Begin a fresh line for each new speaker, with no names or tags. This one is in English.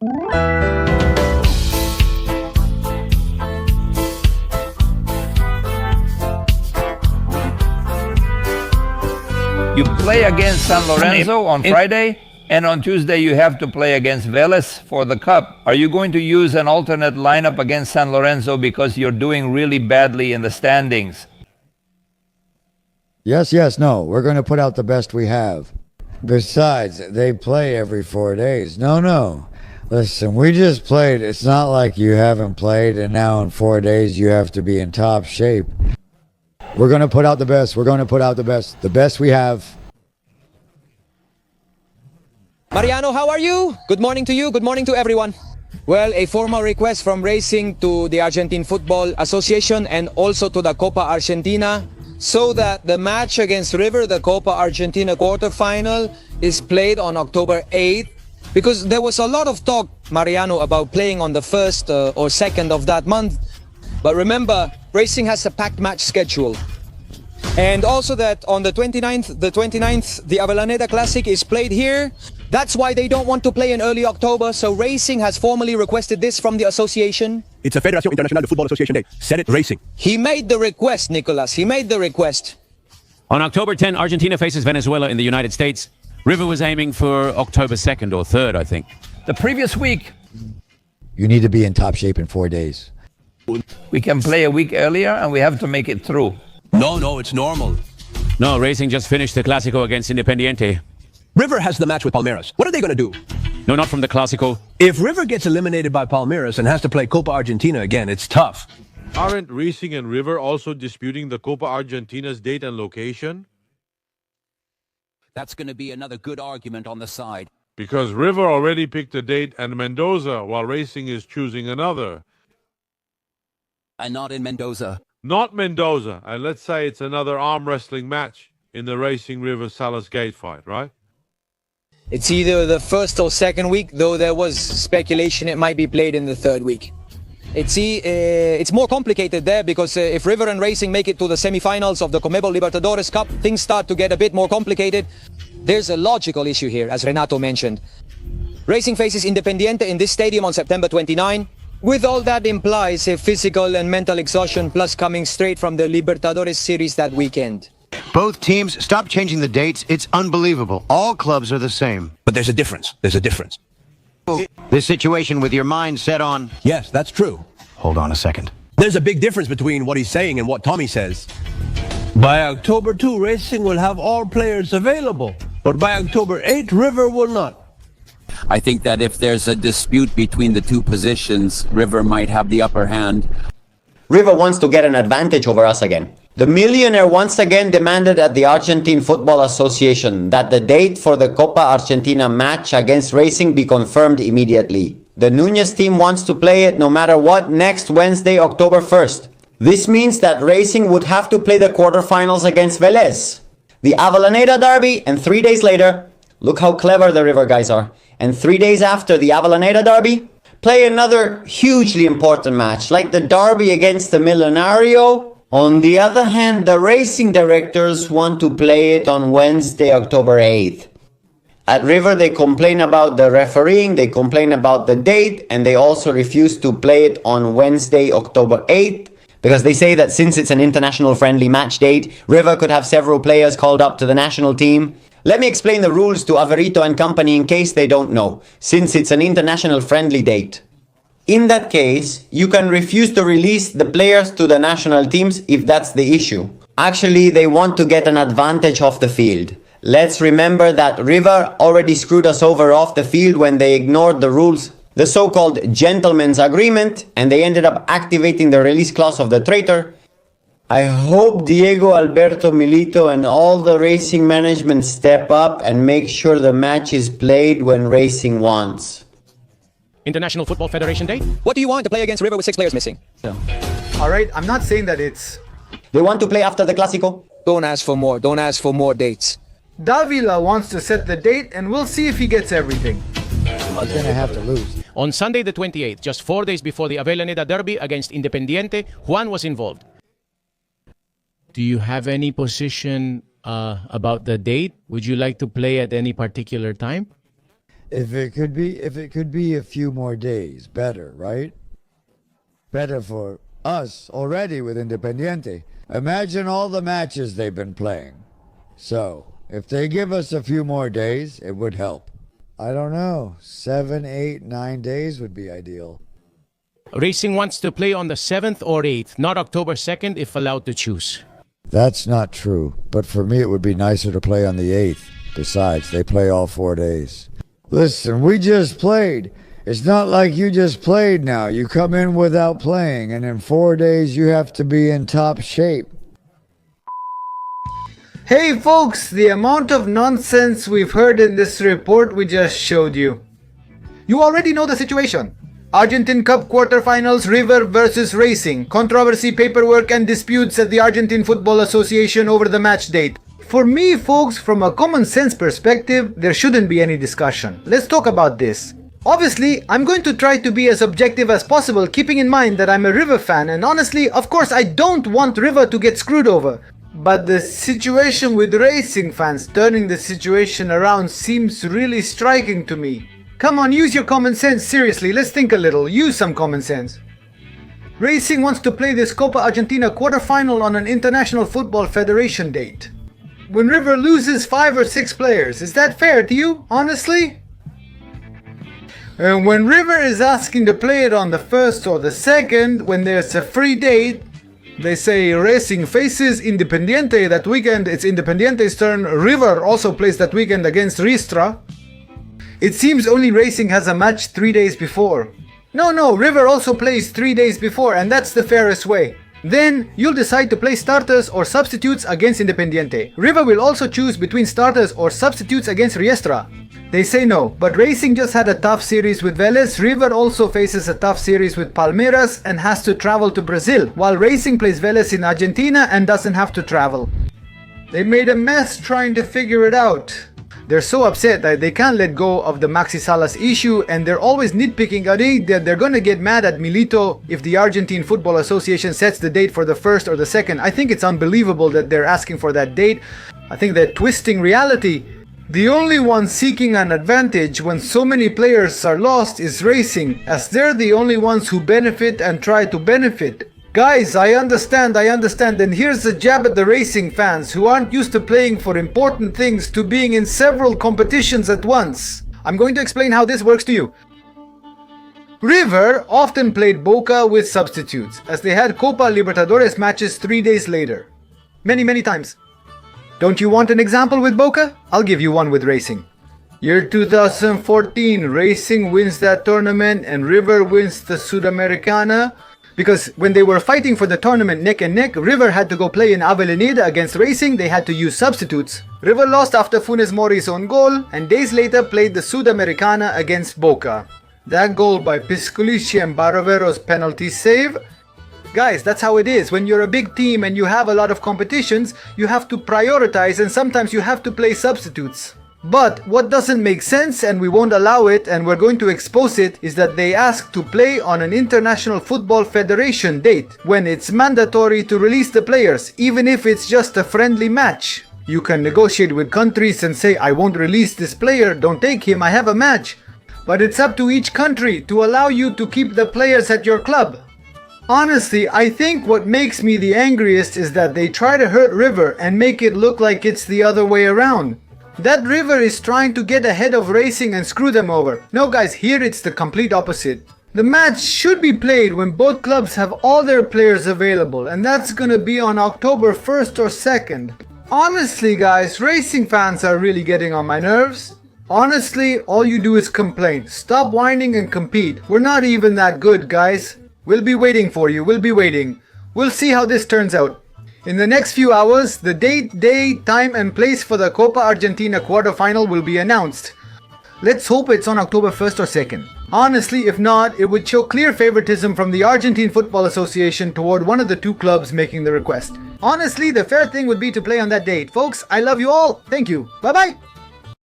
You play against San Lorenzo on Friday, and on Tuesday you have to play against Vélez for the Cup. Are you going to use an alternate lineup against San Lorenzo because you're doing really badly in the standings?
Yes, no. We're going to put out the best we have. Besides, they play every 4 days. No. Listen, we just played. It's not like you haven't played, and now in 4 days you have to be in top shape. We're going to put out the best. We're going to put out the best we have.
Mariano, how are you? Good morning to you. Good morning to everyone. Well, a formal request from Racing to the Argentine Football Association and also to the Copa Argentina so that the match against River, the Copa Argentina quarterfinal, is played on October 8th. Because there was a lot of talk, Mariano, about playing on the 1st or 2nd of that month. But remember, Racing has a packed match schedule. And also that on the 29th, the Avellaneda Classic is played here. That's why they don't want to play in early October. So Racing has formally requested this from the association.
It's a Federación Internacional de Fútbol Association day. Said it, Racing.
He made the request, Nicolas. He made the request.
On October 10, Argentina faces Venezuela in the United States. River was aiming for October 2nd or 3rd, I think.
The previous week,
You need to be in top shape in 4 days.
we can play a week earlier and we have to make it through.
No, it's normal.
No, Racing just finished the Clásico against Independiente.
River has the match with Palmeiras. What are they going to do?
No, not from the Clásico.
If River gets eliminated by Palmeiras and has to play Copa Argentina again, it's tough.
Aren't Racing and River also disputing the Copa Argentina's date and location?
That's going to be another good argument on the side.
Because River already picked a date and Mendoza, while Racing is choosing another.
And not in Mendoza.
Not Mendoza, and let's say it's another arm wrestling match in the Racing River Salas Gate fight, right?
It's either the 1st or 2nd week, though there was speculation it might be played in the 3rd week. It's more complicated there because if River and Racing make it to the semifinals of the Conmebol Libertadores Cup, things start to get a bit more complicated. There's a logical issue here, as Renato mentioned. Racing faces Independiente in this stadium on September 29. With all that implies a physical and mental exhaustion, plus coming straight from the Libertadores series that weekend.
Both teams, stop changing the dates. It's unbelievable. All clubs are the same.
But there's a difference.
This situation with your mind set on...
Yes, that's true.
Hold on a second.
There's a big difference between what he's saying and what Tommy says.
By October 2, Racing will have all players available. But by October 8, River will not.
I think that if there's a dispute between the two positions, River might have the upper hand.
River wants to get an advantage over us again. The millionaire once again demanded at the Argentine Football Association that the date for the Copa Argentina match against Racing be confirmed immediately. The Núñez team wants to play it no matter what next Wednesday, October 1st. This means that Racing would have to play the quarterfinals against Vélez, the Avellaneda derby, and 3 days later, look how clever the River guys are, and 3 days after the Avellaneda derby, play another hugely important match, like the derby against the Millonario. On the other hand, the racing directors want to play it on Wednesday, October 8th. At River, they complain about the refereeing, they complain about the date, and they also refuse to play it on Wednesday, October 8th, because they say that since it's an international friendly match date, River could have several players called up to the national team. Let me explain the rules to Averito and company in case they don't know, since it's an international friendly date. In that case, you can refuse to release the players to the national teams if that's the issue. Actually, they want to get an advantage off the field. Let's remember that River already screwed us over off the field when they ignored the rules, the so-called gentleman's agreement, and they ended up activating the release clause of the traitor. I hope Diego Alberto Milito and all the racing management step up and make sure the match is played when Racing wants.
International Football Federation Day?
What do you want to play against River with 6 players missing?
Alright, I'm not saying that it's...
They want to play after the Clásico?
Don't ask for more. Don't ask for more dates.
Davila wants to set the date and we'll see if he gets everything.
He's gonna have to lose.
On Sunday the 28th, just 4 days before the Avellaneda derby against Independiente, Juan was involved. Do you have any position about the date? Would you like to play at any particular time?
If it could be a few more days, better, right? Better for us already with Independiente. Imagine all the matches they've been playing. So, if they give us a few more days, it would help. I don't know, 7, 8, 9 days would be ideal.
Racing wants to play on the 7th or 8th, not October 2nd if allowed to choose.
That's not true, but for me it would be nicer to play on the 8th. Besides, they play all 4 days. Listen, we just played. It's not like you just played now. You come in without playing, and in 4 days you have to be in top shape.
Hey folks, the amount of nonsense we've heard in this report we just showed you. You already know the situation. Argentine Cup quarterfinals, River versus Racing. Controversy, paperwork and disputes at the Argentine Football Association over the match date. For me folks, from a common sense perspective, there shouldn't be any discussion. Let's talk about this. Obviously, I'm going to try to be as objective as possible, keeping in mind that I'm a River fan, and honestly, of course, I don't want River to get screwed over. But the situation with Racing fans turning the situation around seems really striking to me. Come on, use your common sense, seriously, let's think a little, use some common sense. Racing wants to play this Copa Argentina quarterfinal on an International Football Federation date. When River loses 5 or 6 players, is that fair to you, honestly? And when River is asking to play it on the 1st or the 2nd, when there's a free date, they say Racing faces Independiente that weekend, it's Independiente's turn, River also plays that weekend against Ristra. It seems only Racing has a match 3 days before. No, River also plays 3 days before, and that's the fairest way. Then, you'll decide to play starters or substitutes against Independiente. River will also choose between starters or substitutes against Riestra. They say no, but Racing just had a tough series with Vélez. River also faces a tough series with Palmeiras and has to travel to Brazil, while Racing plays Vélez in Argentina and doesn't have to travel. They made a mess trying to figure it out. They're so upset that they can't let go of the Maxi Salas issue, and they're always nitpicking. I think that they're gonna get mad at Milito if the Argentine Football Association sets the date for the 1st or the 2nd. I think it's unbelievable that they're asking for that date. I think they're twisting reality. The only one seeking an advantage when so many players are lost is Racing, as they're the only ones who benefit and try to benefit. Guys, I understand, and here's a jab at the Racing fans who aren't used to playing for important things to being in several competitions at once. I'm going to explain how this works to you. River often played Boca with substitutes, as they had Copa Libertadores matches 3 days later. Many times. Don't you want an example with Boca? I'll give you one with Racing. Year 2014, Racing wins that tournament and River wins the Sudamericana. Because when they were fighting for the tournament neck and neck, River had to go play in Avellaneda against Racing, they had to use substitutes. River lost after Funes Mori's own goal, and days later played the Sudamericana against Boca. That goal by Pisculici and Barovero's penalty save. Guys, that's how it is. When you're a big team and you have a lot of competitions, you have to prioritize and sometimes you have to play substitutes. But what doesn't make sense, and we won't allow it, and we're going to expose it, is that they ask to play on an International Football Federation date, when it's mandatory to release the players, even if it's just a friendly match. You can negotiate with countries and say, I won't release this player, don't take him, I have a match. But it's up to each country to allow you to keep the players at your club. Honestly, I think what makes me the angriest is that they try to hurt River and make it look like it's the other way around. That River is trying to get ahead of Racing and screw them over. No guys, here it's the complete opposite. The match should be played when both clubs have all their players available, and that's gonna be on October 1st or 2nd. Honestly guys, Racing fans are really getting on my nerves. Honestly, all you do is complain. Stop whining and compete. We're not even that good, guys. We'll be waiting for you, we'll be waiting. We'll see how this turns out. In the next few hours, the date, day, time and place for the Copa Argentina quarterfinal will be announced. Let's hope it's on October 1st or 2nd. Honestly, if not, it would show clear favoritism from the Argentine Football Association toward one of the two clubs making the request. Honestly, the fair thing would be to play on that date. Folks, I love you all. Thank you. Bye-bye.